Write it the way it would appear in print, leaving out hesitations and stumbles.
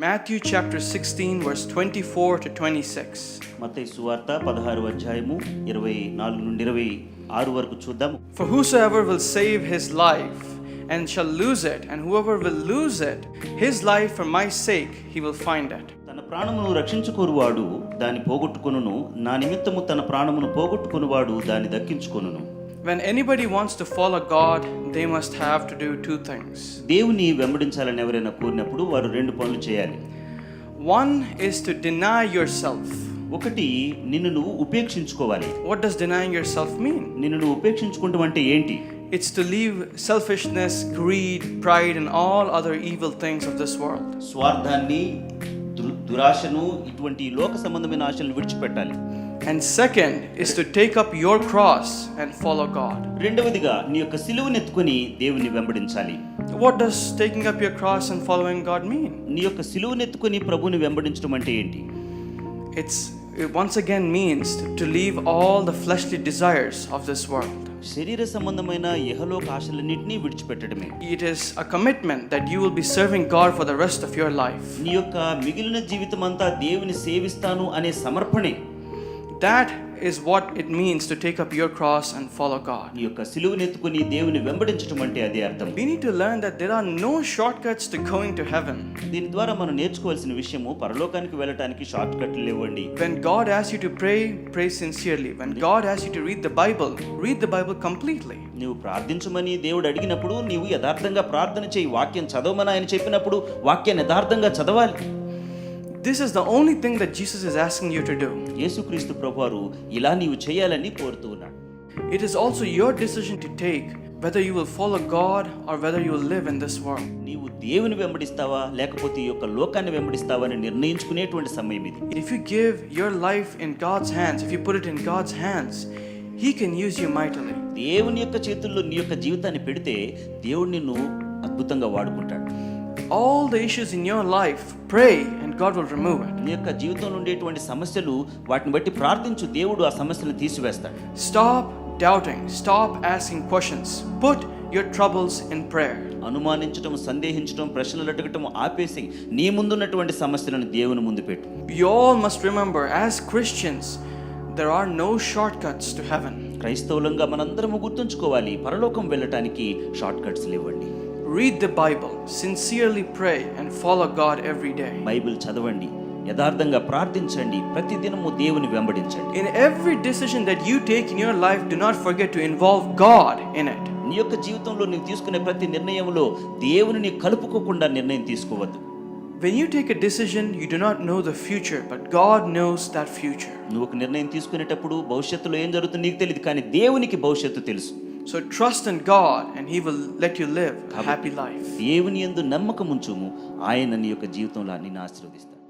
Matthew chapter 16 verse 24 to 26. మత్తయి సువార్త 16వ అధ్యాయము 24 నుండి 26 వరకు చూద్దాము. For whosoever will save his life and shall lose it, and whoever will lose it, his life for my sake, he will find it. తన ప్రాణమును రక్షించుకొనువాడు దాని పోగొట్టుకొనును, నా నిమిత్తము తన ప్రాణమును పోగొట్టుకొనువాడు దాన్ని దక్కించుకొనును. When anybody wants to follow God, they must have to do two things. దేవుని వెంబడించాలని ఎవరైనా కోరినప్పుడు వారు రెండు పనులు చేయాలి. One is to deny yourself. ఒకటి, నిన్ను నువ్వు ఉపేక్షించుకోవాలి. What does denying yourself mean? నిన్ను నువ్వు ఉపేక్షించుకుంటాం అంటే ఏంటి? It's to leave selfishness, greed, pride and all other evil things of this world. స్వార్థాన్ని, దురాశను, ఇటువంటి లోక సంబంధమైన ఆశలను విడిచిపెట్టాలి. And second is to take up your cross and follow God. రెండవదిగా నీ యొక్క సిలువను ఎత్తుకొని దేవుని వెంబడించాలి. What does taking up your cross and following God mean? నీ యొక్క సిలువను ఎత్తుకొని ప్రభువుని వెంబడించడం అంటే ఏంటి? It once again means to leave all the fleshly desires of this world. శరీర సంబంధమైన ఇహలోక ఆశలన్నింటినీ విడిచిపెట్టడమే. It is a commitment that you will be serving God for the rest of your life. నీ యొక్క మిగిలిన జీవితం అంతా దేవుని సేవిస్తాను అనే సమర్పణే. That is what it means to take up your cross and follow God. నీ యొక్క సిలువను ఎత్తుకొని దేవుని వెంబడించడం అంటే అదే అర్థం. We need to learn that there are no shortcuts to going to heaven. దీని ద్వారా మనం నేర్చుకోవాల్సిన విషయము పరలోకానికి వెళ్ళటానికి షార్ట్ కట్లు లేవండి. When God asks you to pray, pray sincerely. When God asks you to read the Bible completely. నువ్వు ప్రార్థించమని దేవుడు అడిగినప్పుడు నీవు యథార్థంగా ప్రార్థన చేయి. వాక్యం చదవమని ఆయన చెప్పినప్పుడు వాక్యాన్ని యథార్థంగా చదవాలి. This is the only thing that Jesus is asking you to do. యేసుక్రీస్తు ప్రభువారు ఇలా నీవు చేయాలని కోరుతూ ఉన్నాడు. It is also your decision to take whether you will follow God or whether you will live in this world. నీవు దేవుని వెంబడిస్తావా లేకపోతే ఈ యొక్క లోకాన్ని వెంబడిస్తావా అని నిర్ణయించుకునేటువంటి సమయం ఇది. If you give your life in God's hands, if you put it in God's hands, He can use you mightily. దేవుని యొక్క చేతుల్లో నీ యొక్క జీవితాన్ని పెడితే దేవుడు నిన్ను అద్భుతంగా వాడుకుంటాడు. All the issues in your life, pray and God will remove it. నీ యొక్క జీవితంలో ఉండేటువంటి సమస్యలు వాటిని బట్టి ప్రార్థించు, దేవుడు ఆ సమస్యలను తీసివేస్తాడు. Stop doubting, stop asking questions. Put your troubles in prayer. అనుమానించడం, సందేహించడం, ప్రశ్నలు అడగటం ఆపేసి నీ ముందున్నటువంటి సమస్యలను దేవుని ముందు పెట్టు. You all must remember, as Christians, there are no shortcuts to heaven. క్రైస్తవులంగా మనందరము గుర్తుంచుకోవాలి, పరలోకం వెళ్ళటానికి షార్ట్ కట్స్ లేవండి. Read the Bible, sincerely pray and follow God every day. Bible చదవండి, యథార్థంగా ప్రార్థించండి, ప్రతిదినము దేవుని వెంబడించండి. In every decision that you take in your life, do not forget to involve God in it. నీ యొక్క జీవితంలో నీవు తీసుకునే ప్రతి నిర్ణయంలో దేవునిని కలుపుకోకుండా నిర్ణయం తీసుకోవద్దు. When you take a decision, you do not know the future, but God knows that future. నువ్వు ఒక నిర్ణయం తీసుకునేటప్పుడు భవిష్యత్తులో ఏం జరుగుతుందో నీకు తెలియదు, కానీ దేవునికి భవిష్యత్తు తెలుసు. So trust in God and He will let you live a happy life. దేవుని యందు నమ్మకం ఉంచుము, ఆయన నీ యొక్క జీవితంలో నిన్ను ఆశీర్వదిస్తాడు.